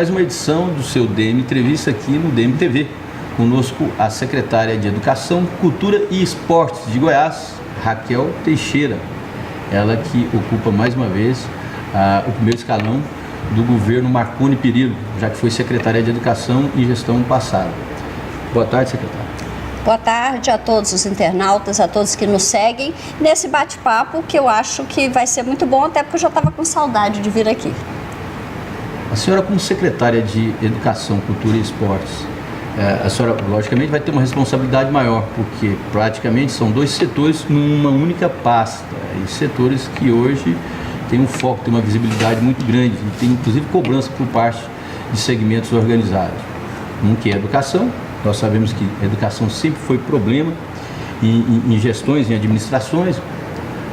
mais uma edição do seu DM Entrevista aqui no DM TV. Conosco a secretária de Educação, Cultura e Esportes de Goiás, Raquel Teixeira. Ela que ocupa mais uma vez o primeiro escalão do governo Marconi Perillo, já que foi secretária de Educação em gestão passada. Boa tarde, secretária. Boa tarde a todos os internautas, a todos que nos seguem nesse bate-papo que eu acho que vai ser muito bom, até porque eu já estava com saudade de vir aqui. A senhora, como secretária de Educação, Cultura e Esportes, a senhora, logicamente, vai ter uma responsabilidade maior, porque praticamente são dois setores numa única pasta, e setores que hoje têm um foco, têm uma visibilidade muito grande, e tem inclusive cobrança por parte de segmentos organizados. Um que é a educação, nós sabemos que a educação sempre foi problema em gestões, em administrações,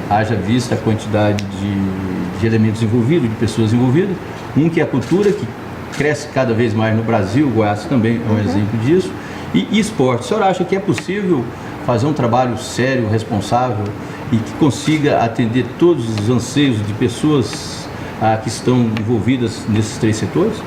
haja vista a quantidade de elementos envolvidos, de pessoas envolvidas. Um que é a cultura, que cresce cada vez mais no Brasil, o Goiás também é um exemplo disso, e esporte. A senhora acha que é possível fazer um trabalho sério, responsável e que consiga atender todos os anseios de pessoas que estão envolvidas nesses três setores?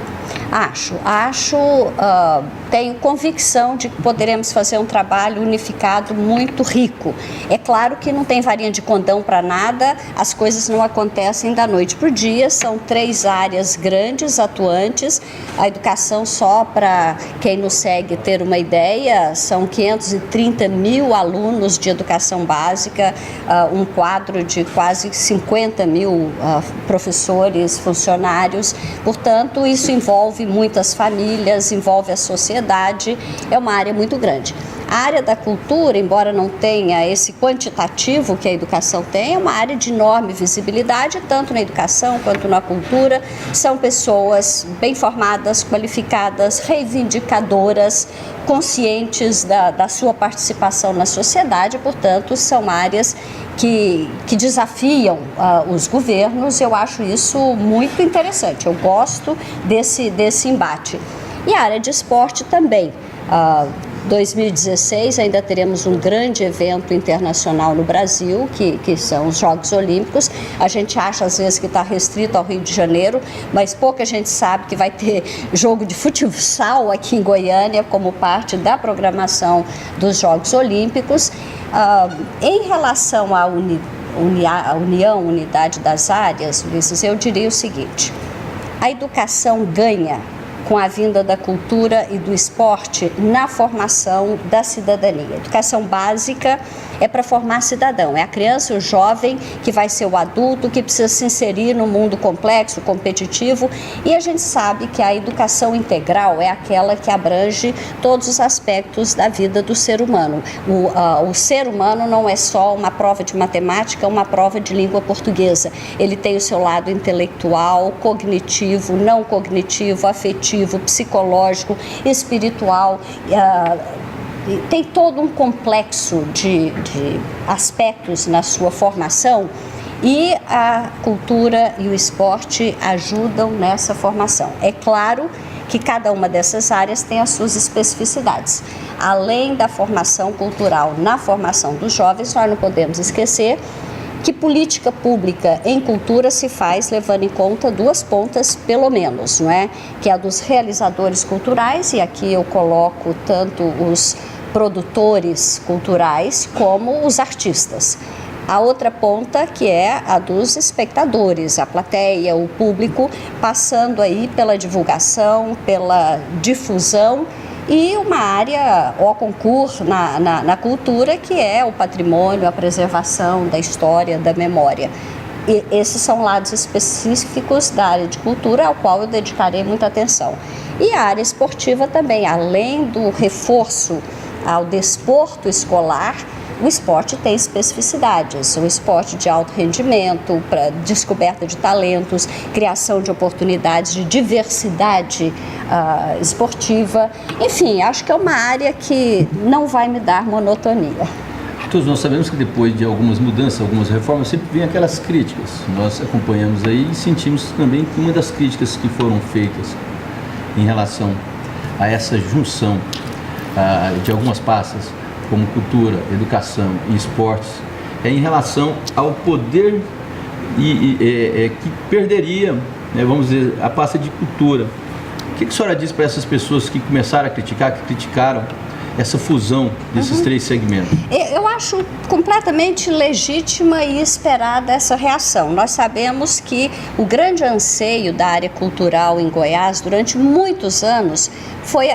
Tenho convicção de que poderemos fazer um trabalho unificado muito rico. É claro que não tem varinha de condão para nada, as coisas não acontecem da noite para o dia, são três áreas grandes, atuantes. A educação, só para quem nos segue ter uma ideia, são 530 mil alunos de educação básica, um quadro de quase 50 mil professores, funcionários. Portanto, isso envolve muitas famílias, envolve a sociedade, é uma área muito grande. A área da cultura, embora não tenha esse quantitativo que a educação tem, é uma área de enorme visibilidade, tanto na educação quanto na cultura. São pessoas bem formadas, qualificadas, reivindicadoras, conscientes da sua participação na sociedade, portanto, são áreas que desafiam os governos. Eu acho isso muito interessante, eu gosto desse embate. E a área de esporte também. 2016 ainda teremos um grande evento internacional no Brasil, que são os Jogos Olímpicos. A gente acha às vezes que está restrito ao Rio de Janeiro, mas pouca gente sabe que vai ter jogo de futsal aqui em Goiânia como parte da programação dos Jogos Olímpicos. Em relação à unidade das áreas, Ulisses, eu diria o seguinte: a educação ganha com a vinda da cultura e do esporte na formação da cidadania. A educação básica é para formar cidadão, é a criança, o jovem que vai ser o adulto, que precisa se inserir no mundo complexo, competitivo, e a gente sabe que a educação integral é aquela que abrange todos os aspectos da vida do ser humano. O ser humano não é só uma prova de matemática, uma prova de língua portuguesa. Ele tem o seu lado intelectual, cognitivo, não cognitivo, afetivo, psicológico, espiritual, tem todo um complexo de aspectos na sua formação, e a cultura e o esporte ajudam nessa formação. É claro que cada uma dessas áreas tem as suas especificidades. Além da formação cultural na formação dos jovens, nós não podemos esquecer que política pública em cultura se faz levando em conta duas pontas, pelo menos, não é? Que é a dos realizadores culturais, e aqui eu coloco tanto os produtores culturais como os artistas. A outra ponta, que é a dos espectadores, a plateia, o público, passando aí pela divulgação, pela difusão, e uma área au concurso na cultura, que é o patrimônio, a preservação da história, da memória. E esses são lados específicos da área de cultura, ao qual eu dedicarei muita atenção. E a área esportiva também, além do reforço ao desporto escolar, o esporte tem especificidades, o esporte de alto rendimento, para descoberta de talentos, criação de oportunidades de diversidade esportiva. Enfim, acho que é uma área que não vai me dar monotonia. Todos nós sabemos que depois de algumas mudanças, algumas reformas, sempre vem aquelas críticas. Nós acompanhamos aí e sentimos também que uma das críticas que foram feitas em relação a essa junção de algumas pastas, como cultura, educação e esportes, é em relação ao poder que perderia, né, vamos dizer, a pasta de cultura, O que a senhora diz para essas pessoas que começaram a criticar, que criticaram essa fusão desses três segmentos? Eu acho completamente legítima e esperada essa reação. Nós sabemos que o grande anseio da área cultural em Goiás durante muitos anos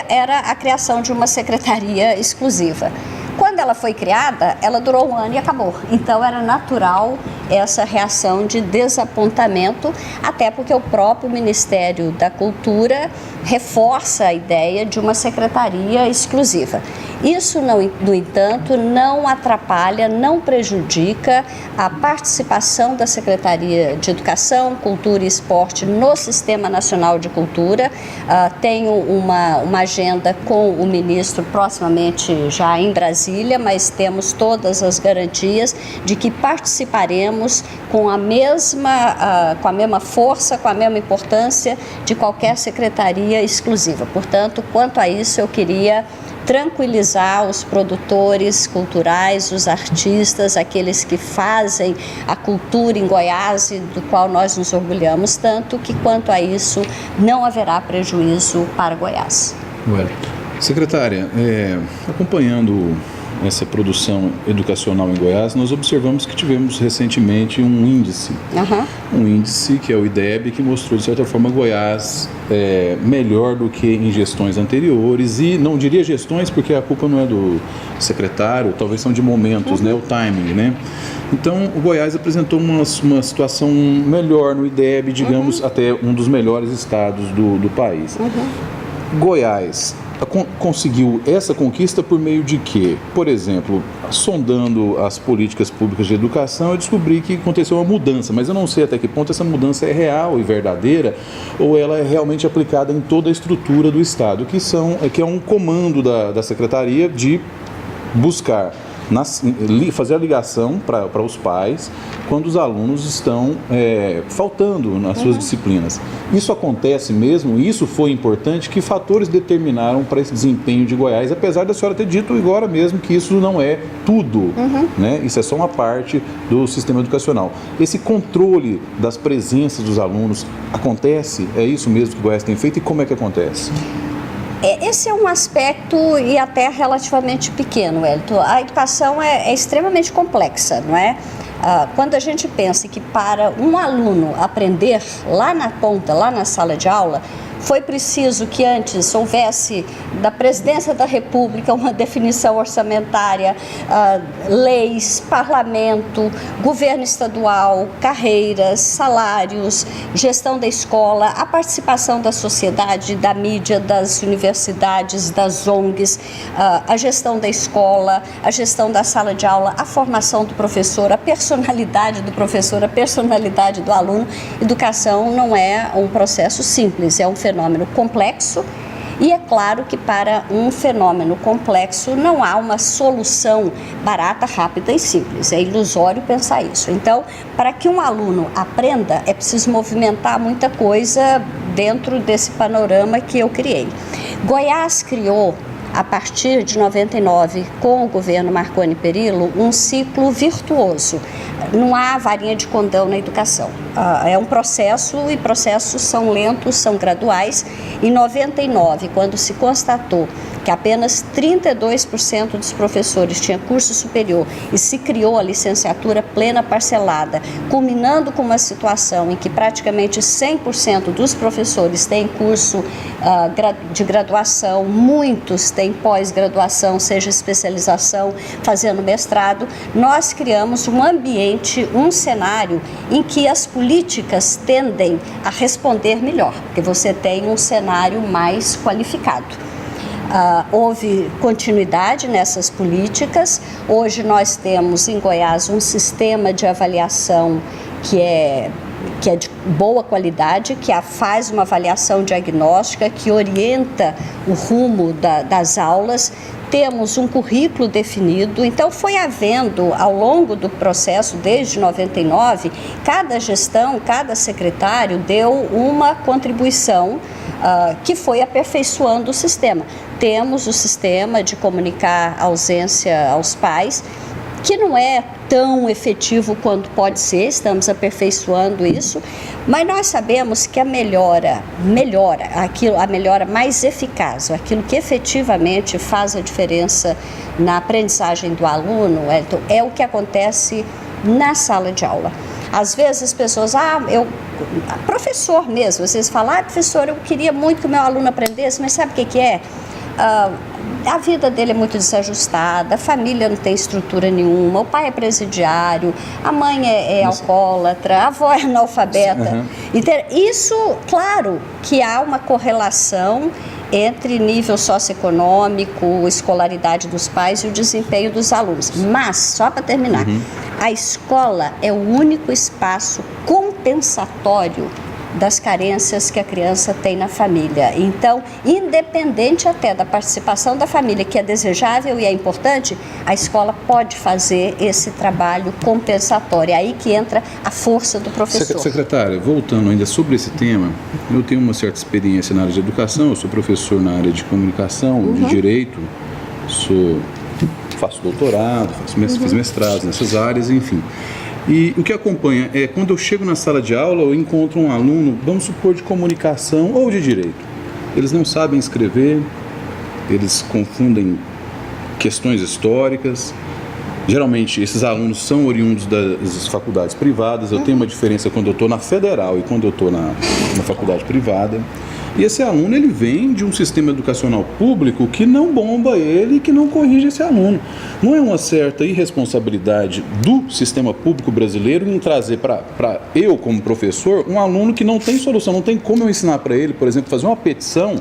era a criação de uma secretaria exclusiva. Quando ela foi criada, ela durou 1 ano e acabou. Então era natural essa reação de desapontamento, até porque o próprio Ministério da Cultura reforça a ideia de uma secretaria exclusiva. Isso, no entanto, não atrapalha, não prejudica a participação da Secretaria de Educação, Cultura e Esporte no Sistema Nacional de Cultura. Tenho uma agenda com o ministro proximamente já em Brasília, mas temos todas as garantias de que participaremos com a mesma força, com a mesma importância de qualquer secretaria exclusiva. Portanto, quanto a isso, eu queria tranquilizar os produtores culturais, os artistas, aqueles que fazem a cultura em Goiás e do qual nós nos orgulhamos tanto, que quanto a isso não haverá prejuízo para Goiás. Secretária, acompanhando essa produção educacional em Goiás, nós observamos que tivemos recentemente um índice, um índice que é o IDEB, que mostrou de certa forma Goiás melhor do que em gestões anteriores, e não diria gestões porque a culpa não é do secretário, talvez são de momentos, né, o timing, né? Então o Goiás apresentou uma situação melhor no IDEB, digamos, até um dos melhores estados do país. Goiás conseguiu essa conquista por meio de quê? Por exemplo, sondando as políticas públicas de educação, eu descobri que aconteceu uma mudança, mas eu não sei até que ponto essa mudança é real e verdadeira ou ela é realmente aplicada em toda a estrutura do Estado, que é um comando da Secretaria de buscar fazer a ligação para os pais quando os alunos estão faltando nas suas disciplinas. Isso acontece mesmo? Isso foi importante? Que fatores determinaram para esse desempenho de Goiás, apesar da senhora ter dito agora mesmo que isso não é tudo, né? Isso é só uma parte do sistema educacional. Esse controle das presenças dos alunos acontece? É isso mesmo que Goiás tem feito e como é que acontece? Esse é um aspecto e até relativamente pequeno, Wellington. A educação é extremamente complexa, não é? Quando a gente pensa que para um aluno aprender lá na ponta, lá na sala de aula, foi preciso que antes houvesse da Presidência da República uma definição orçamentária, leis, parlamento, governo estadual, carreiras, salários, gestão da escola, a participação da sociedade, da mídia, das universidades, das ONGs, a gestão da escola, a gestão da sala de aula, a formação do professor, a personalidade do professor, a personalidade do aluno. Educação não é um processo simples, é um fenômeno complexo e é claro que para um fenômeno complexo não há uma solução barata, rápida e simples. É ilusório pensar isso. Então, para que um aluno aprenda, é preciso movimentar muita coisa dentro desse panorama que eu criei. Goiás criou, a partir de 99, com o governo Marconi Perillo, um ciclo virtuoso. Não há varinha de condão na educação. É um processo e processos são lentos, são graduais. Em 99, quando se constatou que apenas 32% dos professores tinham curso superior e se criou a licenciatura plena parcelada, culminando com uma situação em que praticamente 100% dos professores têm curso de graduação, muitos têm pós-graduação, seja especialização, fazendo mestrado, nós criamos um ambiente, um cenário em que as políticas tendem a responder melhor, porque você tem um cenário mais qualificado. Houve continuidade nessas políticas. Hoje nós temos em Goiás um sistema de avaliação que é de boa qualidade, que faz uma avaliação diagnóstica, que orienta o rumo das aulas. Temos um currículo definido, então foi havendo ao longo do processo, desde 99, cada gestão, cada secretário deu uma contribuição que foi aperfeiçoando o sistema. Temos o sistema de comunicar ausência aos pais, que não é tão efetivo quanto pode ser, estamos aperfeiçoando isso, mas nós sabemos que a melhora mais eficaz, aquilo que efetivamente faz a diferença na aprendizagem do aluno, é o que acontece na sala de aula. Às vezes as pessoas, professor mesmo, vocês falam, professor, eu queria muito que o meu aluno aprendesse, mas sabe o que é? A vida dele é muito desajustada, a família não tem estrutura nenhuma, o pai é presidiário, a mãe é alcoólatra, a avó é analfabeta. Então, isso, claro que há uma correlação entre nível socioeconômico, escolaridade dos pais e o desempenho dos alunos. Mas, só para terminar, a escola é o único espaço compensatório das carências que a criança tem na família. Então, independente até da participação da família, que é desejável e é importante, a escola pode fazer esse trabalho compensatório. É aí que entra a força do professor. Secretária, voltando ainda sobre esse tema, eu tenho uma certa experiência na área de educação, eu sou professor na área de comunicação, de direito, faço doutorado, fiz mestrado nessas áreas, enfim. E o que acompanha é, quando eu chego na sala de aula, eu encontro um aluno, vamos supor, de comunicação ou de direito. Eles não sabem escrever, eles confundem questões históricas. Geralmente, esses alunos são oriundos das faculdades privadas. Eu tenho uma diferença quando eu estou na federal e quando eu estou na faculdade privada. E esse aluno, ele vem de um sistema educacional público que não bomba ele e que não corrige esse aluno. Não é uma certa irresponsabilidade do sistema público brasileiro em trazer para eu, como professor, um aluno que não tem solução, não tem como eu ensinar para ele, por exemplo, fazer uma petição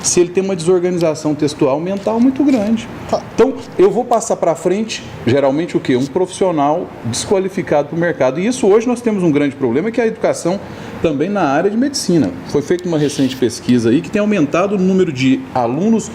se ele tem uma desorganização textual mental muito grande. Então, eu vou passar para frente, geralmente o quê? Um profissional desqualificado para o mercado. E isso hoje nós temos um grande problema, que é a educação também na área de medicina. Foi feita uma recente pesquisa aí que tem aumentado o número de alunos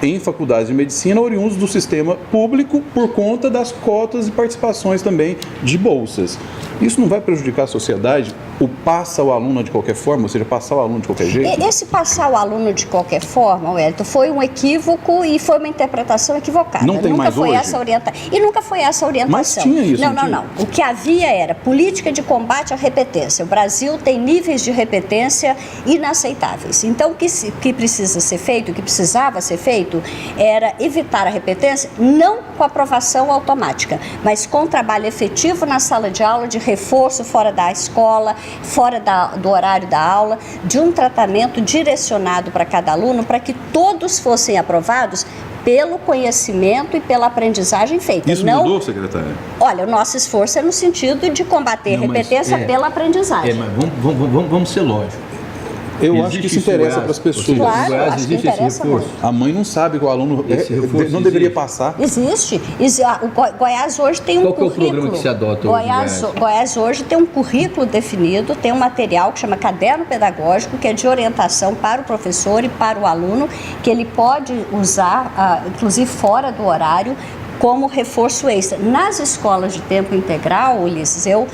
em faculdades de medicina oriundos do sistema público por conta das cotas e participações também de bolsas. Isso não vai prejudicar a sociedade? O passa o aluno de qualquer forma, ou seja, passar o aluno de qualquer jeito? Esse passar o aluno de qualquer forma, Wellington, foi um equívoco e foi uma interpretação equivocada. Não tem nunca mais foi hoje? essa orientação. E nunca foi essa orientação. Mas tinha isso, Não. O que havia era política de combate à repetência. O Brasil tem níveis de repetência inaceitáveis. Então, o que precisa ser feito, o que precisava ser feito, era evitar a repetência, não com aprovação automática, mas com trabalho efetivo na sala de aula, de reforço fora da escola, fora do horário da aula, de um tratamento direcionado para cada aluno, para que todos fossem aprovados pelo conhecimento e pela aprendizagem feita. Isso mudou, secretária? Olha, o nosso esforço é no sentido de combater a repetência pela aprendizagem. Mas vamos ser lógicos. Eu acho que isso interessa para as pessoas. Claro, Goiás acho que existe esse interessa reforço. muito. A mãe não sabe que o aluno não deveria passar. Existe. O Goiás hoje tem um Qual que é o currículo. programa que se adota hoje, Goiás hoje tem um currículo definido, tem um material que chama Caderno Pedagógico, que é de orientação para o professor e para o aluno, que ele pode usar, inclusive fora do horário, como reforço extra. Nas escolas de tempo integral, Ulisses, eu,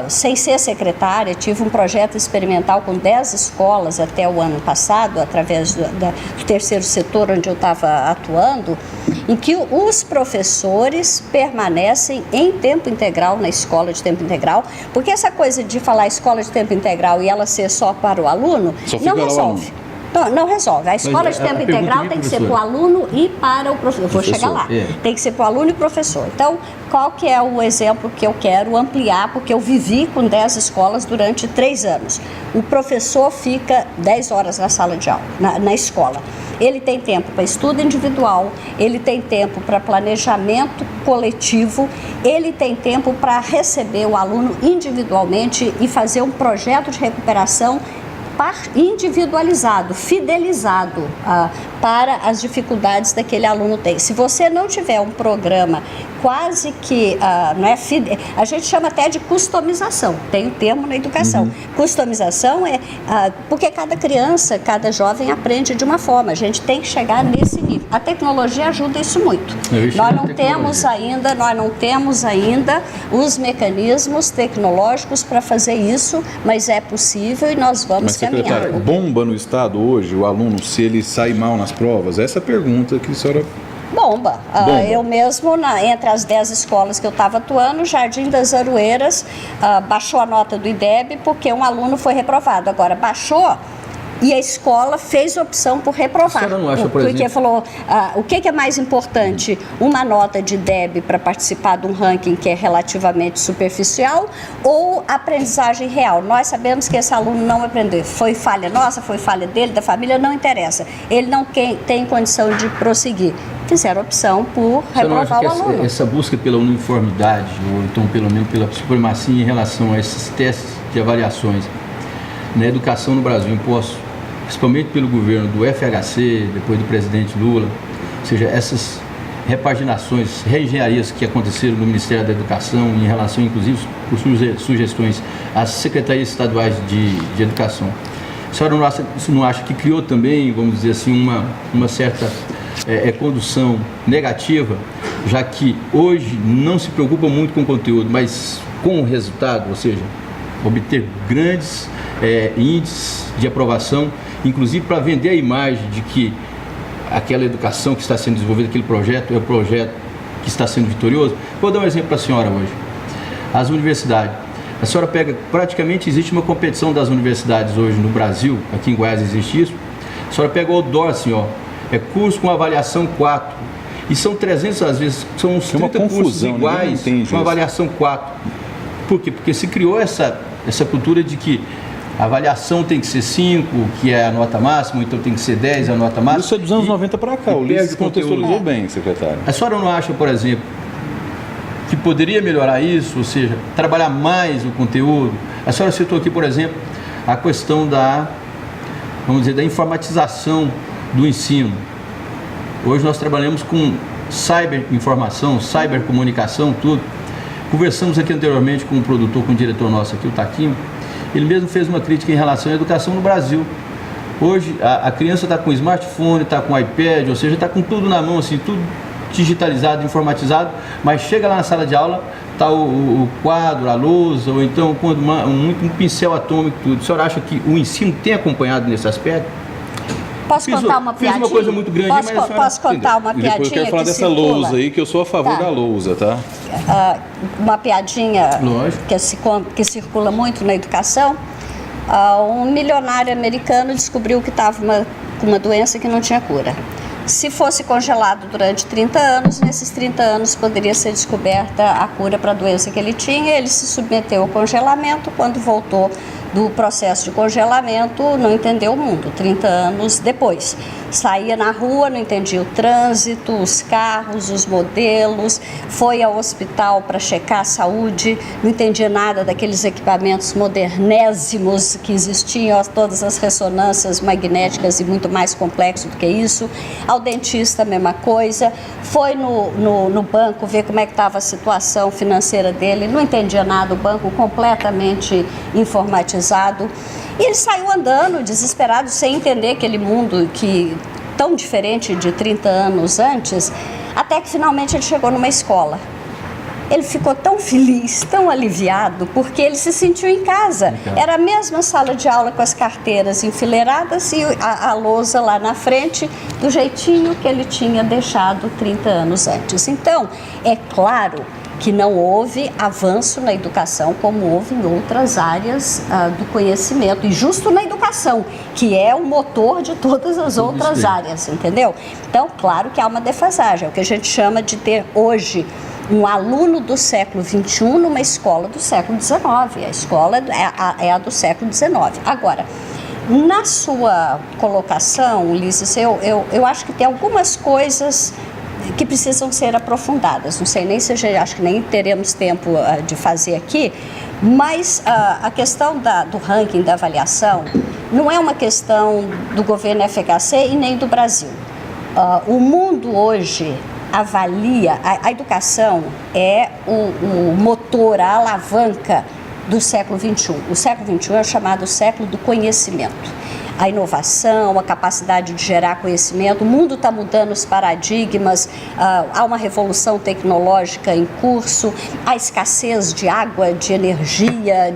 sem ser secretária, tive um projeto experimental com 10 escolas até o ano passado, através do terceiro setor onde eu estava atuando, em que os professores permanecem em tempo integral na escola de tempo integral, porque essa coisa de falar escola de tempo integral e ela ser só para o aluno, não resolve. Não resolve. A escola de tempo integral tem que ser para o aluno e para o professor. Eu vou chegar lá. Tem que ser para o aluno e professor. Então, qual que é o exemplo que eu quero ampliar? Porque eu vivi com 10 escolas durante 3 anos. O professor fica 10 horas na sala de aula, na escola. Ele tem tempo para estudo individual, ele tem tempo para planejamento coletivo, ele tem tempo para receber o aluno individualmente e fazer um projeto de recuperação individualizado, fidelizado para as dificuldades daquele aluno tem. Se você não tiver um programa quase que, a gente chama até de customização, tem o termo na educação. Customização é porque cada criança, cada jovem aprende de uma forma, a gente tem que chegar nesse nível. A tecnologia ajuda isso muito. Nós não temos ainda os mecanismos tecnológicos para fazer isso, mas é possível e nós vamos caminhar. Secretária, bomba no estado hoje o aluno se ele sai mal nas provas? Essa é a pergunta que a senhora... Bom, bomba. Eu mesmo, entre as 10 escolas que eu estava atuando, Jardim das Aroeiras baixou a nota do IDEB porque um aluno foi reprovado. Agora, baixou e a escola fez opção por reprovar. A senhora não acha, por porque exemplo... falou, o que é mais importante? Uma nota de IDEB para participar de um ranking que é relativamente superficial ou aprendizagem real? Nós sabemos que esse aluno não aprendeu. Foi falha nossa, foi falha dele, da família, não interessa. Ele não tem condição de prosseguir. Fizeram opção por reprovar o aluno. Essa busca pela uniformidade, ou então pelo menos pela supremacia em relação a esses testes de avaliações na educação no Brasil, impostos principalmente pelo governo do FHC, depois do presidente Lula, ou seja, essas repaginações, reengenharias que aconteceram no Ministério da Educação em relação, inclusive, por sugestões às secretarias estaduais de educação. A senhora não acha que criou também, vamos dizer assim, uma certa condução negativa, já que hoje não se preocupa muito com o conteúdo, mas com o resultado, ou seja, obter grandes índices de aprovação, inclusive para vender a imagem de que aquela educação que está sendo desenvolvida, aquele projeto, é o projeto que está sendo vitorioso. Vou dar um exemplo para a senhora hoje. As universidades. A senhora pega, praticamente existe uma competição das universidades hoje no Brasil, aqui em Goiás existe isso. A senhora pega o Odor, assim, ó, é curso com avaliação 4. E são 300, às vezes, são uns 30 cursos iguais com avaliação 4. Por quê? Porque se criou essa cultura de que a avaliação tem que ser 5, que é a nota máxima, então tem que ser 10, a nota máxima. Isso é dos anos 90 para cá, o Ulisses contextualizou bem, secretário. A senhora não acha, por exemplo, que poderia melhorar isso, ou seja, trabalhar mais o conteúdo? A senhora citou aqui, por exemplo, a questão da informatização do ensino. Hoje nós trabalhamos com cyberinformação, cybercomunicação, tudo. Conversamos aqui anteriormente com um produtor, com um diretor nosso aqui, o Taquinho. Ele mesmo fez uma crítica em relação à educação no Brasil. Hoje a criança está com smartphone, está com iPad, ou seja, está com tudo na mão, assim, tudo digitalizado, informatizado, mas chega lá na sala de aula, está o quadro, a lousa, ou então um pincel atômico, tudo. A senhora acha que o ensino tem acompanhado nesse aspecto? Posso contar uma piadinha? Fiz uma coisa muito grande, posso contar uma piadinha? Depois eu quero falar dessa circula. lousa aí, que eu sou a favor da lousa, tá? Uma piadinha que circula muito na educação. Um milionário americano descobriu que estava com uma doença que não tinha cura. Se fosse congelado durante 30 anos, nesses 30 anos poderia ser descoberta a cura para a doença que ele tinha. Ele se submeteu ao congelamento. Quando voltou do processo de congelamento, não entendeu o mundo. 30 anos depois, saía na rua, não entendia o trânsito, os carros, os modelos, foi ao hospital para checar a saúde, não entendia nada daqueles equipamentos modernésimos que existiam, todas as ressonâncias magnéticas e muito mais complexo do que isso. Ao dentista, a mesma coisa. Foi no banco ver como é que estava a situação financeira dele, não entendia nada, o banco completamente informatizado. E ele saiu andando, desesperado, sem entender aquele mundo tão diferente de 30 anos antes, até que finalmente ele chegou numa escola. Ele ficou tão feliz, tão aliviado, porque ele se sentiu em casa. Era a mesma sala de aula com as carteiras enfileiradas e a lousa lá na frente, do jeitinho que ele tinha deixado 30 anos antes. Então, é claro que não houve avanço na educação como houve em outras áreas do conhecimento, e justo na educação, que é o motor de todas as outras áreas, entendeu? Então, claro que há uma defasagem, é o que a gente chama de ter hoje um aluno do século XXI numa escola do século XIX, a escola é a do século XIX. Agora, na sua colocação, Ulisses, eu acho que tem algumas coisas que precisam ser aprofundadas. Não sei nem se acho que nem teremos tempo de fazer aqui, mas a questão do ranking, da avaliação, não é uma questão do governo FHC e nem do Brasil. O mundo hoje avalia, a educação é o motor, a alavanca do século XXI. O século XXI é chamado século do conhecimento. a inovação, a capacidade de gerar conhecimento. O mundo está mudando os paradigmas, há uma revolução tecnológica em curso, a escassez de água, de energia,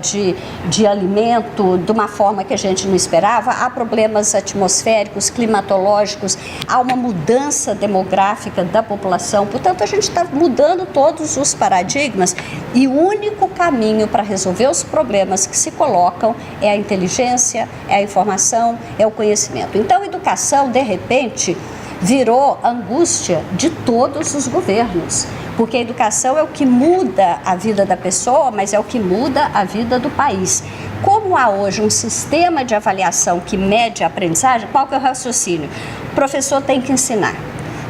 de alimento, de uma forma que a gente não esperava, há problemas atmosféricos, climatológicos, há uma mudança demográfica da população. Portanto, a gente está mudando todos os paradigmas e o único caminho para resolver os problemas que se colocam é a inteligência, é a informação, é o conhecimento. Então, a educação, de repente, virou angústia de todos os governos, porque a educação é o que muda a vida da pessoa, mas é o que muda a vida do país. Como há hoje um sistema de avaliação que mede a aprendizagem, qual que é o raciocínio? O professor tem que ensinar.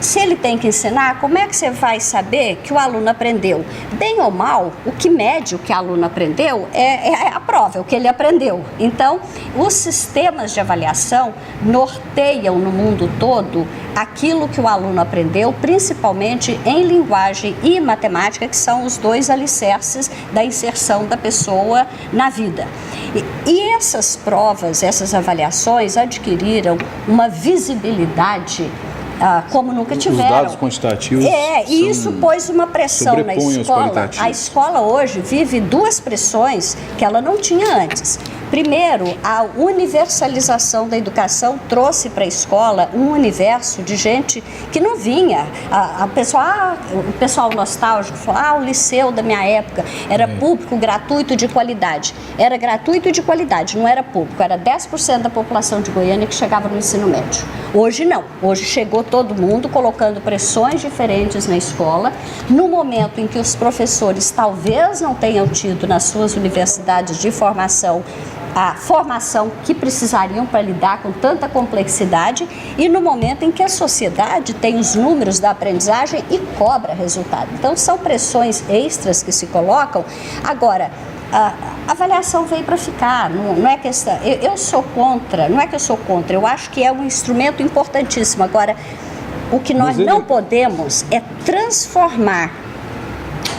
Se ele tem que ensinar, como é que você vai saber que o aluno aprendeu? Bem ou mal, o que mede o que o aluno aprendeu é a prova, é o que ele aprendeu. Então, os sistemas de avaliação norteiam no mundo todo aquilo que o aluno aprendeu, principalmente em linguagem e matemática, que são os dois alicerces da inserção da pessoa na vida. E essas provas, essas avaliações adquiriram uma visibilidade como nunca tiveram. Os dados quantitativos e isso pôs uma pressão na escola. A escola hoje vive duas pressões que ela não tinha antes. Primeiro, a universalização da educação trouxe para a escola um universo de gente que não vinha. O pessoal nostálgico falou, o liceu da minha época era público, gratuito, de qualidade. Era gratuito e de qualidade, não era público. Era 10% da população de Goiânia que chegava no ensino médio. Hoje não. Hoje chegou todo mundo colocando pressões diferentes na escola. No momento em que os professores talvez não tenham tido nas suas universidades de formação a formação que precisariam para lidar com tanta complexidade e no momento em que a sociedade tem os números da aprendizagem e cobra resultado. Então, são pressões extras que se colocam. Agora, a avaliação veio para ficar, não é questão... Eu sou contra, não é que eu sou contra, eu acho que é um instrumento importantíssimo. Agora, o que nós não podemos é transformar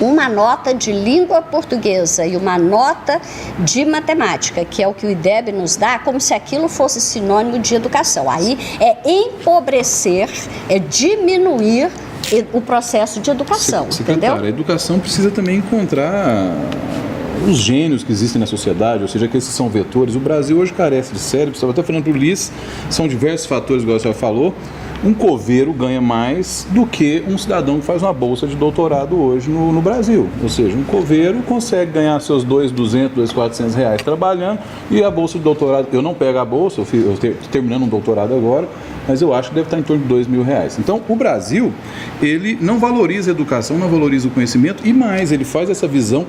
uma nota de língua portuguesa e uma nota de matemática, que é o que o IDEB nos dá, como se aquilo fosse sinônimo de educação. Aí é empobrecer, é diminuir o processo de educação, entendeu? A educação precisa também encontrar os gênios que existem na sociedade, ou seja, aqueles que são vetores. O Brasil hoje carece de cérebro, estava até falando para o Ulisses, são diversos fatores, igual você falou. Um coveiro ganha mais do que um cidadão que faz uma bolsa de doutorado hoje no Brasil. Ou seja, um coveiro consegue ganhar seus R$200, R$400 trabalhando, e a bolsa de doutorado, eu não pego a bolsa, eu estou terminando um doutorado agora, mas eu acho que deve estar em torno de R$2.000. Então, o Brasil, ele não valoriza a educação, não valoriza o conhecimento, e mais, ele faz essa visão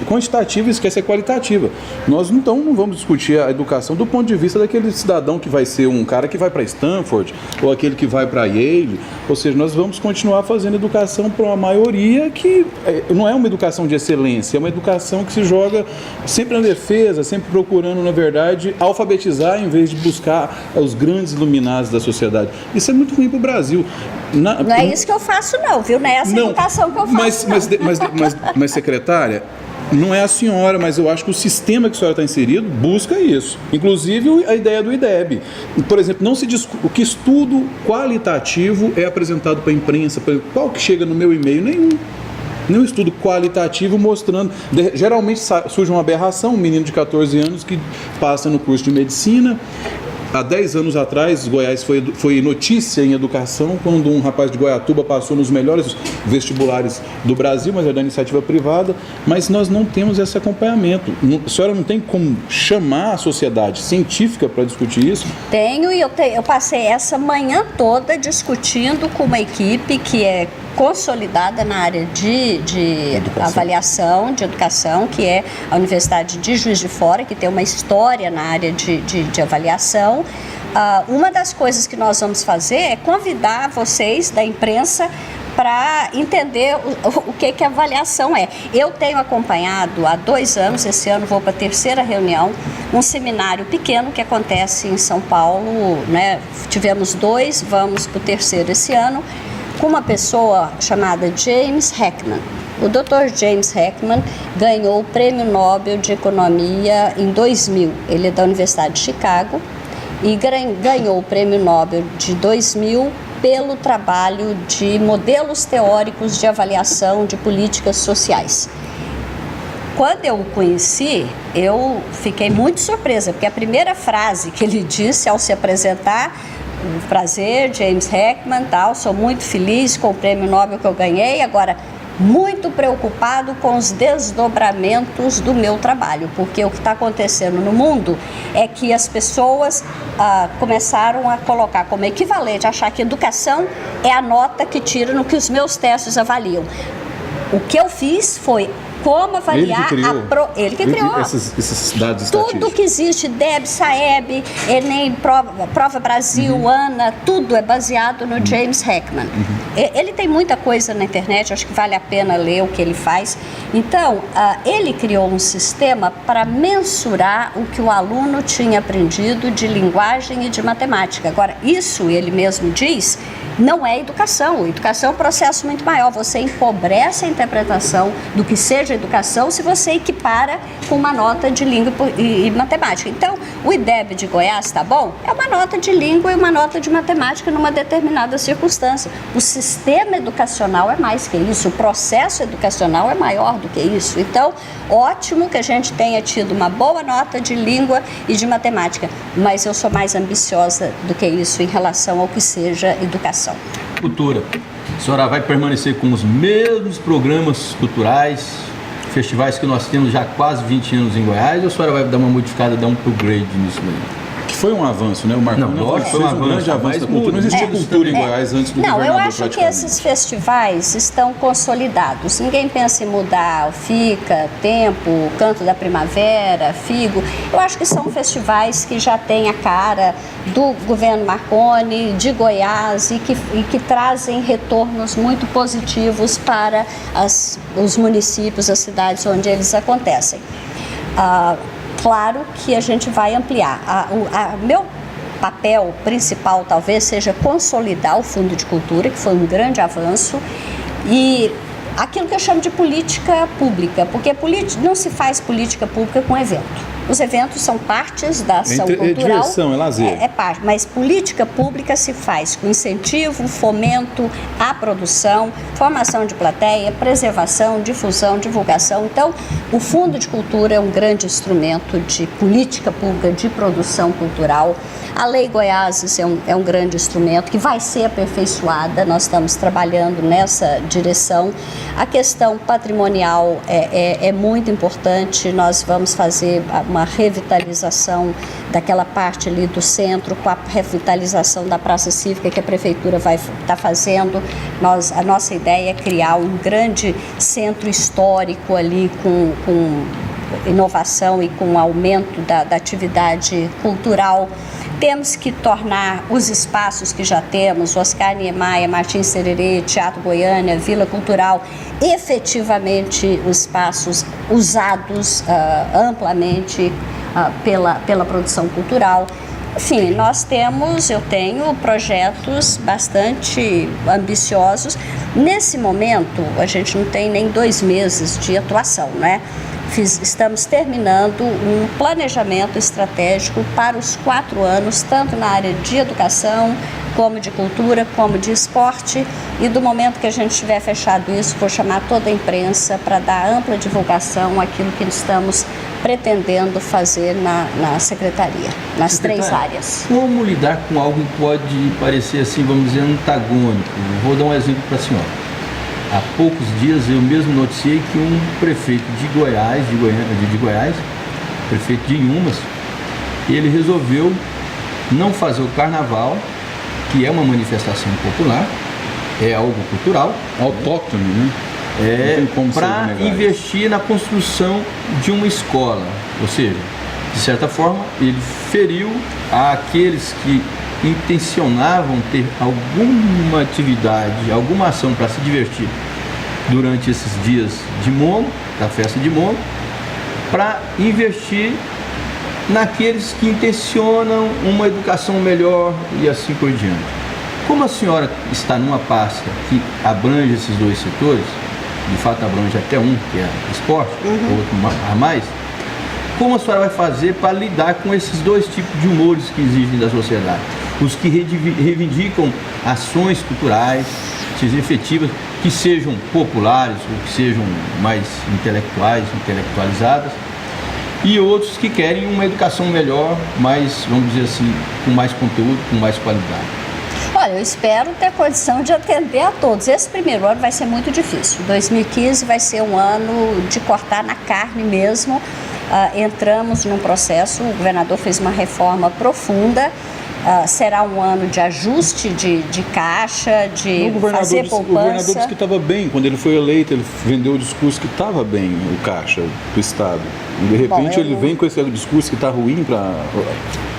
quantitativa e esquece a qualitativa. Nós então não vamos discutir a educação do ponto de vista daquele cidadão que vai ser um cara que vai para Stanford, ou aquele que vai para Yale, ou seja, nós vamos continuar fazendo educação para uma maioria que não é uma educação de excelência, é uma educação que se joga sempre na defesa, sempre procurando, na verdade, alfabetizar em vez de buscar os grandes iluminados da sociedade. Isso é muito ruim para o Brasil. Não é isso que eu faço não, viu? Não é essa educação que eu faço mas secretária, não é a senhora, mas eu acho que o sistema que a senhora está inserido busca isso. Inclusive a ideia do IDEB. Por exemplo, não se o que estudo qualitativo é apresentado para a imprensa. Qual que chega no meu e-mail? Nenhum estudo qualitativo mostrando. Geralmente surge uma aberração, um menino de 14 anos que passa no curso de medicina. Há 10 anos atrás, Goiás foi notícia em educação quando um rapaz de Goiatuba passou nos melhores vestibulares do Brasil, mas é da iniciativa privada, mas nós não temos esse acompanhamento. A senhora não tem como chamar a sociedade científica para discutir isso? Tenho, e eu passei essa manhã toda discutindo com uma equipe que é consolidada na área de avaliação, de educação, que é a Universidade de Juiz de Fora, que tem uma história na área de avaliação. Uma das coisas que nós vamos fazer é convidar vocês da imprensa para entender o que a avaliação é. Eu tenho acompanhado há 2 anos, esse ano vou para a 3ª reunião, um seminário pequeno que acontece em São Paulo, né? Tivemos 2, vamos para o 3º esse ano, com uma pessoa chamada James Heckman. O Dr. James Heckman ganhou o Prêmio Nobel de Economia em 2000. Ele é da Universidade de Chicago. e ganhou o Prêmio Nobel de 2000 pelo trabalho de modelos teóricos de avaliação de políticas sociais. Quando eu o conheci, eu fiquei muito surpresa, porque a primeira frase que ele disse ao se apresentar: prazer, James Heckman, tal, sou muito feliz com o Prêmio Nobel que eu ganhei, agora muito preocupado com os desdobramentos do meu trabalho, porque o que está acontecendo no mundo é que as pessoas começaram a colocar como equivalente, achar que educação é a nota que tira no que os meus testes avaliam. O que eu fiz foi como avaliar ele que criou esses dados estatísticos. Tudo que existe, DEB, SAEB, Enem, Prova Brasil, ANA, tudo é baseado no James Heckman. Ele tem muita coisa na internet, acho que vale a pena ler o que ele faz. Então, ele criou um sistema para mensurar o que o aluno tinha aprendido de linguagem e de matemática. Agora, isso, ele mesmo diz, não é educação. Educação é um processo muito maior. Você empobrece a interpretação do que seja educação se você equipara com uma nota de língua e matemática. Então, o IDEB de Goiás, tá bom? É uma nota de língua e uma nota de matemática numa determinada circunstância. O sistema educacional é mais que isso. O processo educacional é maior do que isso. Então, ótimo que a gente tenha tido uma boa nota de língua e de matemática, mas eu sou mais ambiciosa do que isso em relação ao que seja educação. Cultura. A senhora vai permanecer com os mesmos programas culturais, festivais que nós temos já há quase 20 anos em Goiás, ou a senhora vai dar uma modificada, dar um upgrade nisso aí? Que foi um avanço, né? O Marconi foi um grande avanço da cultura. Não existia cultura em Goiás antes do governador. Não, eu acho que esses festivais estão consolidados. Ninguém pensa em mudar o FICA, Tempo, Canto da Primavera, Figo. Eu acho que são festivais que já têm a cara do governo Marconi, de Goiás, e que trazem retornos muito positivos para os municípios, as cidades onde eles acontecem. Claro que a gente vai ampliar. Meu papel principal talvez seja consolidar o Fundo de Cultura, que foi um grande avanço, e aquilo que eu chamo de política pública, porque não se faz política pública com evento. Os eventos são partes da ação cultural. É diversão, é lazer. É parte, mas política pública se faz com incentivo, fomento à produção, formação de plateia, preservação, difusão, divulgação. Então, o Fundo de Cultura é um grande instrumento de política pública, de produção cultural. A Lei Goiás é um grande instrumento que vai ser aperfeiçoada, nós estamos trabalhando nessa direção. A questão patrimonial é muito importante, nós vamos fazer uma revitalização daquela parte ali do centro, com a revitalização da Praça Cívica que a Prefeitura vai estar fazendo. A nossa ideia é criar um grande centro histórico ali com inovação e com aumento da atividade cultural. Temos que tornar os espaços que já temos, Oscar Niemeyer, Martins Sererê, Teatro Goiânia, Vila Cultural, efetivamente os espaços usados amplamente pela produção cultural. Enfim, eu tenho projetos bastante ambiciosos. Nesse momento, a gente não tem nem 2 meses de atuação, né? Estamos terminando um planejamento estratégico para os 4 anos, tanto na área de educação, como de cultura, como de esporte. E do momento que a gente tiver fechado isso, vou chamar toda a imprensa para dar ampla divulgação àquilo que estamos pretendendo fazer na Secretaria, nas 3 áreas. Como lidar com algo que pode parecer assim, vamos dizer, antagônico? Vou dar um exemplo para a senhora. Há poucos dias eu mesmo noticiei que um prefeito de Goiás, prefeito de Inhumas, ele resolveu não fazer o carnaval, que é uma manifestação popular, é algo cultural, autóctone, né? Para investir na construção de uma escola. Ou seja, de certa forma, ele feriu aqueles que intencionavam ter alguma atividade, alguma ação para se divertir durante esses dias de Momo, da festa de Momo, para investir naqueles que intencionam uma educação melhor e assim por diante. Como a senhora está numa pasta que abrange esses 2 setores, de fato abrange até um, que é esporte, outro a mais, como a senhora vai fazer para lidar com esses dois tipos de humores que existem da sociedade? Os que reivindicam ações culturais, efetivas, que sejam populares ou que sejam mais intelectuais, intelectualizadas, e outros que querem uma educação melhor, mais, vamos dizer assim, com mais conteúdo, com mais qualidade. Olha, eu espero ter condição de atender a todos. Esse primeiro ano vai ser muito difícil. 2015 vai ser um ano de cortar na carne mesmo. Entramos num processo, o governador fez uma reforma profunda. Será um ano de ajuste de caixa, de fazer poupança. O governador disse que estava bem. Quando ele foi eleito, ele vendeu o discurso que estava bem o caixa do Estado. E de repente ele vem com esse discurso que está ruim,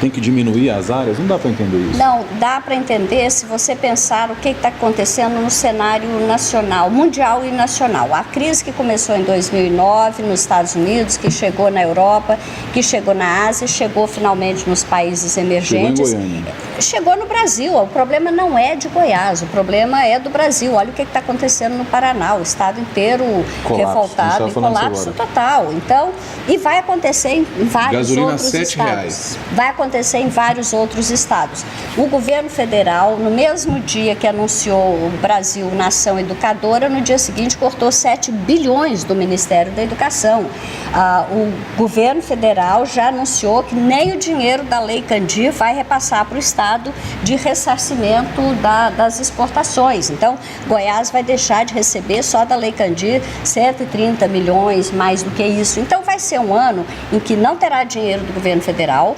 tem que diminuir as áreas. Não dá para entender isso. Não, dá para entender se você pensar o que está acontecendo no cenário nacional, mundial e nacional. A crise que começou em 2009 nos Estados Unidos, que chegou na Europa, que chegou na Ásia, chegou finalmente nos países emergentes. Chegou em Goiânia. Chegou no Brasil. O problema não é de Goiás, o problema é do Brasil. Olha o que está acontecendo no Paraná, o estado inteiro revoltado e colapso total. Então, e vai acontecer em vários outros estados. Vai acontecer em vários outros estados. O governo federal, no mesmo dia que anunciou o Brasil Nação Educadora, no dia seguinte cortou 7 bilhões do Ministério da Educação. O governo federal já anunciou que nem o dinheiro da Lei Candir vai repassar para o estado de ressarcimento das exportações. Então, Goiás vai deixar de receber só da Lei Candir 130 milhões, mais do que isso. Então, vai ser um ano em que não terá dinheiro do governo federal.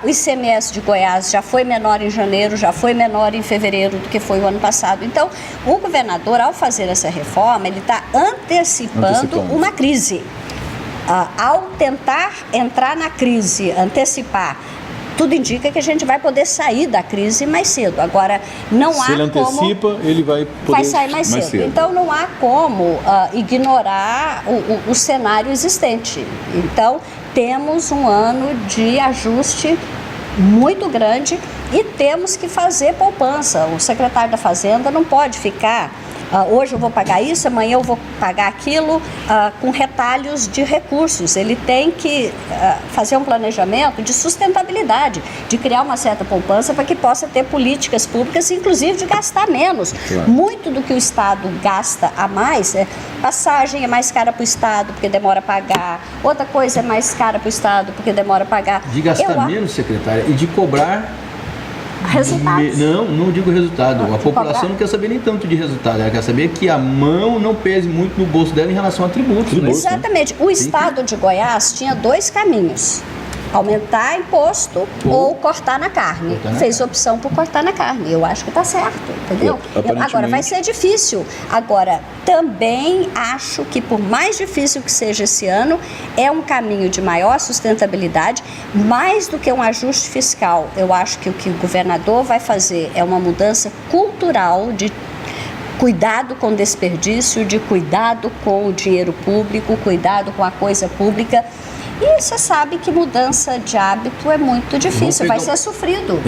O ICMS de Goiás já foi menor em janeiro, já foi menor em fevereiro do que foi o ano passado. Então, o governador, ao fazer essa reforma, ele está antecipando uma crise. Ao tentar entrar na crise, antecipar, tudo indica que a gente vai poder sair da crise mais cedo. Agora, não há como... Se ele antecipa, ele vai poder sair mais cedo. Então, não há como ignorar o cenário existente. Então, temos um ano de ajuste muito grande e temos que fazer poupança. O secretário da Fazenda não pode ficar... hoje eu vou pagar isso, amanhã eu vou pagar aquilo, com retalhos de recursos. Ele tem que fazer um planejamento de sustentabilidade, de criar uma certa poupança para que possa ter políticas públicas, inclusive de gastar menos. Claro. Muito do que o Estado gasta a mais, passagem é mais cara para o Estado porque demora a pagar, outra coisa é mais cara para o Estado porque demora a pagar. De gastar menos, secretária, e de cobrar... resultados. Não digo resultado. A população não quer saber nem tanto de resultado. Ela quer saber que a mão não pese muito no bolso dela em relação a tributos. Né? Exatamente. O estado de Goiás tinha 2 caminhos. Aumentar imposto ou cortar na carne. Fez opção por cortar na carne. Eu acho que está certo, entendeu? Agora, vai ser difícil. Agora, também acho que por mais difícil que seja esse ano, é um caminho de maior sustentabilidade, mais do que um ajuste fiscal. Eu acho que o que o governador vai fazer é uma mudança cultural de cuidado com o desperdício, de cuidado com o dinheiro público, cuidado com a coisa pública. E você sabe que mudança de hábito é muito difícil, vai ser sofrido,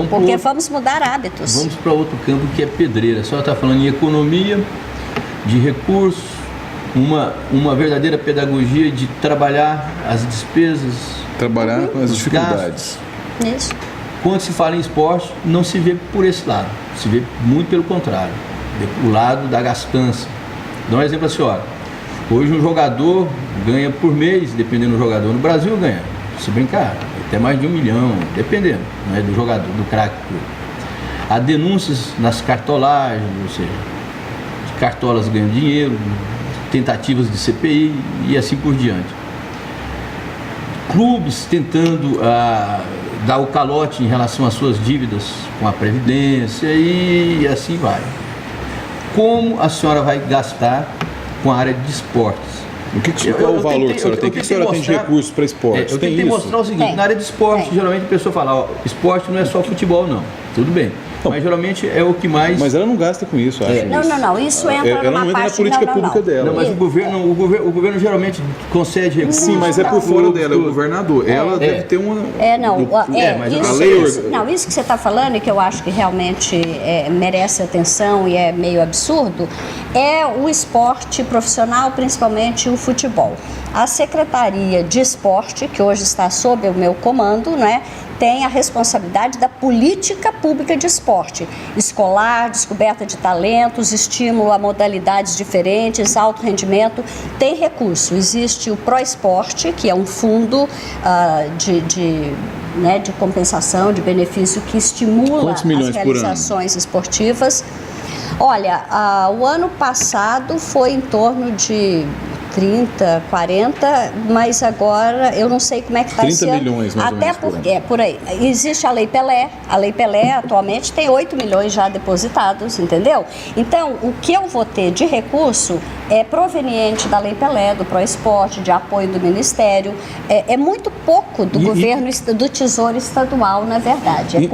porque vamos mudar hábitos. Vamos para outro campo que é pedreira. A senhora está falando em economia, de recursos, uma verdadeira pedagogia de trabalhar as despesas. Trabalhar com as dificuldades. Isso. Quando se fala em esporte, não se vê por esse lado, se vê muito pelo contrário, o lado da gastança. Dá um exemplo à senhora. Hoje um jogador ganha por mês, dependendo do jogador, no Brasil ganha, se brincar, até mais de 1 milhão, dependendo, né, do jogador, do craque. Há denúncias nas cartolagens, ou seja, de cartolas ganham dinheiro, tentativas de CPI e assim por diante. Clubes tentando dar o calote em relação às suas dívidas com a Previdência e assim vai. Como a senhora vai gastar com a área de esportes? Qual o valor que a senhora tem? O que a senhora tem de recursos para esportes? Eu tentei mostrar o seguinte, na área de esporte, geralmente a pessoa fala, esporte não é só futebol não, tudo bem. Mas geralmente é o que mais... Mas ela não gasta com isso, acho. Não. Isso entra ela numa não entra parte... na política pública dela. Não, mas o governo geralmente concede recursos. Sim, mas é por fora dela, é o governador. Ela deve ter uma... Isso que você está falando e que eu acho que realmente merece atenção e é meio absurdo, é o esporte profissional, principalmente o futebol. A Secretaria de Esporte, que hoje está sob o meu comando, né, tem a responsabilidade da política pública de esporte, escolar, descoberta de talentos, estímulo a modalidades diferentes, alto rendimento, tem recurso. Existe o ProEsporte, que é um fundo de compensação, de benefício que estimula as realizações esportivas. Olha, o ano passado foi em torno de 30, 40, mas agora eu não sei como é que está esse ano. 30 milhões, mais ou menos, porque, por aí. Existe a Lei Pelé. A Lei Pelé atualmente tem 8 milhões já depositados, entendeu? Então, o que eu vou ter de recurso é proveniente da Lei Pelé, do ProEsporte, de apoio do Ministério. É muito pouco do governo, do Tesouro Estadual, na verdade.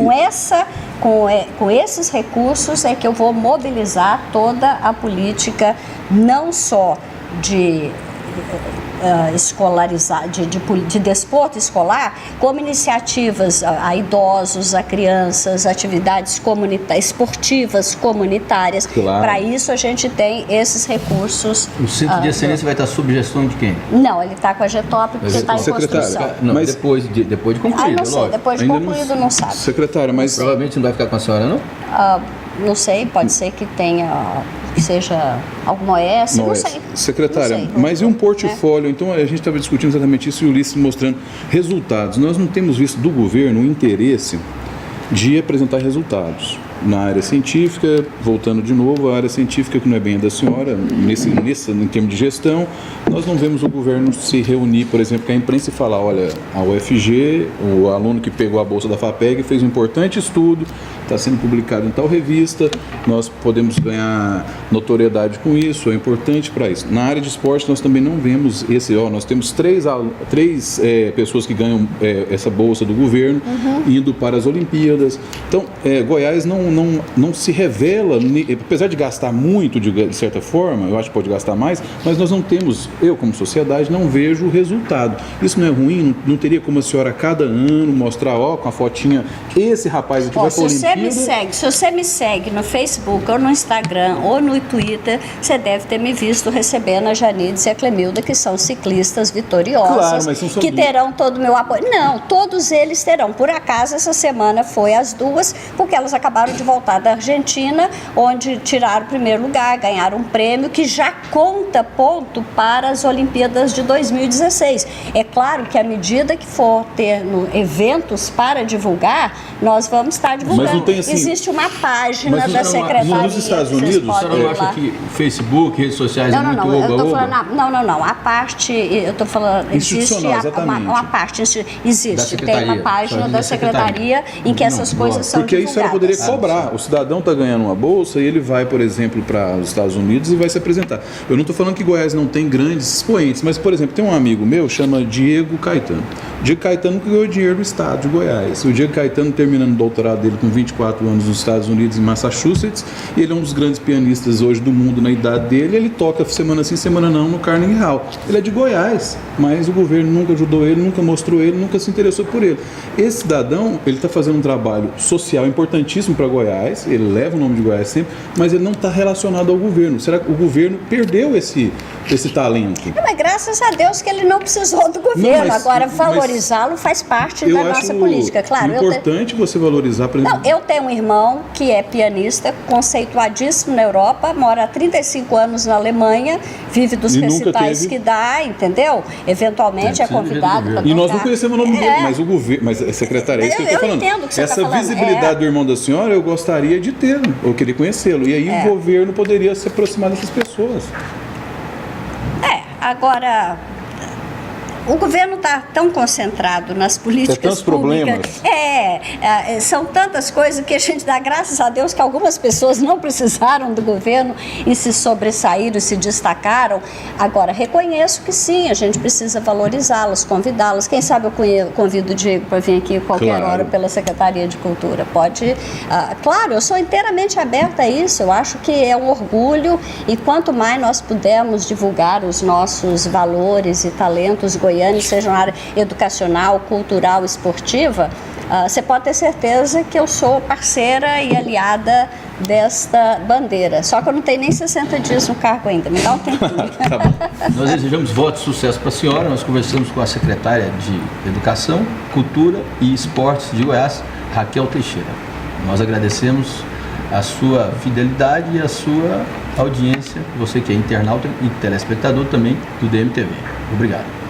Com esses recursos é que eu vou mobilizar toda a política, não só de escolarizar, de desporto escolar, como iniciativas a idosos, a crianças, atividades esportivas comunitárias. Claro. Para isso a gente tem esses recursos. O centro de excelência vai estar sob gestão de quem? Não, ele está com a GETOP porque está em construção. Não, mas depois de concluído, não sei, depois de concluído não sabe. Secretária, mas... Provavelmente não vai ficar com a senhora, não? Não sei, pode ser que seja alguma OS, não sei. Secretária, não sei, mas e um portfólio? Então a gente estava discutindo exatamente isso e o Ulisses mostrando resultados. Nós não temos visto do governo o interesse de apresentar resultados. Na área científica, voltando de novo, a área científica que não é bem a da senhora, em termos de gestão, nós não vemos o governo se reunir, por exemplo, com a imprensa e falar, olha, a UFG, o aluno que pegou a bolsa da FAPEG fez um importante estudo, está sendo publicado em tal revista, nós podemos ganhar notoriedade com isso, é importante para isso. Na área de esporte, nós também não vemos nós temos três pessoas que ganham essa bolsa do governo, indo para as Olimpíadas. Então, Goiás não se revela, apesar de gastar muito, de certa forma, eu acho que pode gastar mais, mas nós não temos, eu como sociedade, não vejo o resultado. Isso não é ruim? Não teria como a senhora a cada ano mostrar, com a fotinha, esse rapaz aqui vai para a Olimpíada? Se você me segue no Facebook, ou no Instagram, ou no Twitter, você deve ter me visto recebendo a Janides e a Clemilda, que são ciclistas vitoriosas, claro, mas são que terão todo o meu apoio. Não, todos eles terão. Por acaso, essa semana foi as duas, porque elas acabaram de voltar da Argentina, onde tiraram o primeiro lugar, ganharam um prêmio que já conta ponto para as Olimpíadas de 2016. É claro que à medida que for ter eventos para divulgar, nós vamos estar divulgando. Mas não tem assim, existe uma página da Secretaria. Nos Estados Unidos, você não acha que Facebook, redes sociais é muito oba-oba? Não. A parte, eu estou falando, existe uma parte, existe, tem uma página da Secretaria em que essas coisas são porque divulgadas. Porque aí a senhora poderia cobrar. O cidadão está ganhando uma bolsa e ele vai, por exemplo, para os Estados Unidos e vai se apresentar. Eu não estou falando que Goiás não tem grandes expoentes, mas, por exemplo, tem um amigo meu, chama Diego Caetano. Diego Caetano que ganhou dinheiro do estado de Goiás. O Diego Caetano terminando o doutorado dele com 24 anos nos Estados Unidos, em Massachusetts, e ele é um dos grandes pianistas hoje do mundo na idade dele. Ele toca semana sim, semana não no Carnegie Hall. Ele é de Goiás, mas o governo nunca ajudou ele, nunca mostrou ele, nunca se interessou por ele. Esse cidadão, ele está fazendo um trabalho social importantíssimo para Goiás, ele leva o nome de Goiás sempre, mas ele não está relacionado ao governo. Será que o governo perdeu esse talento? Não, mas graças a Deus que ele não precisou do governo. Agora, valorizá-lo faz parte da nossa política. Claro, é importante você valorizar, por exemplo. Não, eu tenho um irmão que é pianista, conceituadíssimo na Europa, mora há 35 anos na Alemanha, vive dos recitais que dá, entendeu? Eventualmente é convidado para tocar. E nós não conhecemos o nome dele, mas o governo, mas a secretária, é isso que eu estou falando. Eu entendo o que você está falando. Essa visibilidade do irmão da senhora, eu gostaria de tê-lo, eu queria conhecê-lo. E aí o governo poderia se aproximar dessas pessoas. Agora, o governo está tão concentrado nas políticas tantos públicas. São tantas coisas que a gente dá graças a Deus que algumas pessoas não precisaram do governo e se sobressaíram, se destacaram. Agora, reconheço que sim, a gente precisa valorizá-las, convidá-las. Quem sabe eu convido o Diego para vir aqui qualquer hora pela Secretaria de Cultura. Pode. Claro, eu sou inteiramente aberta a isso. Eu acho que é um orgulho e quanto mais nós pudermos divulgar os nossos valores e talentos goianos, seja na área educacional, cultural, esportiva, você pode ter certeza que eu sou parceira e aliada desta bandeira. Só que eu não tenho nem 60 dias no cargo ainda, me dá um tempinho. Tá bom. Nós desejamos voto de sucesso para a senhora. Nós conversamos com a secretária de Educação, Cultura e Esportes de Goiás, Raquel Teixeira. Nós agradecemos a sua fidelidade e a sua audiência, você que é internauta e telespectador também do DMTV. Obrigado.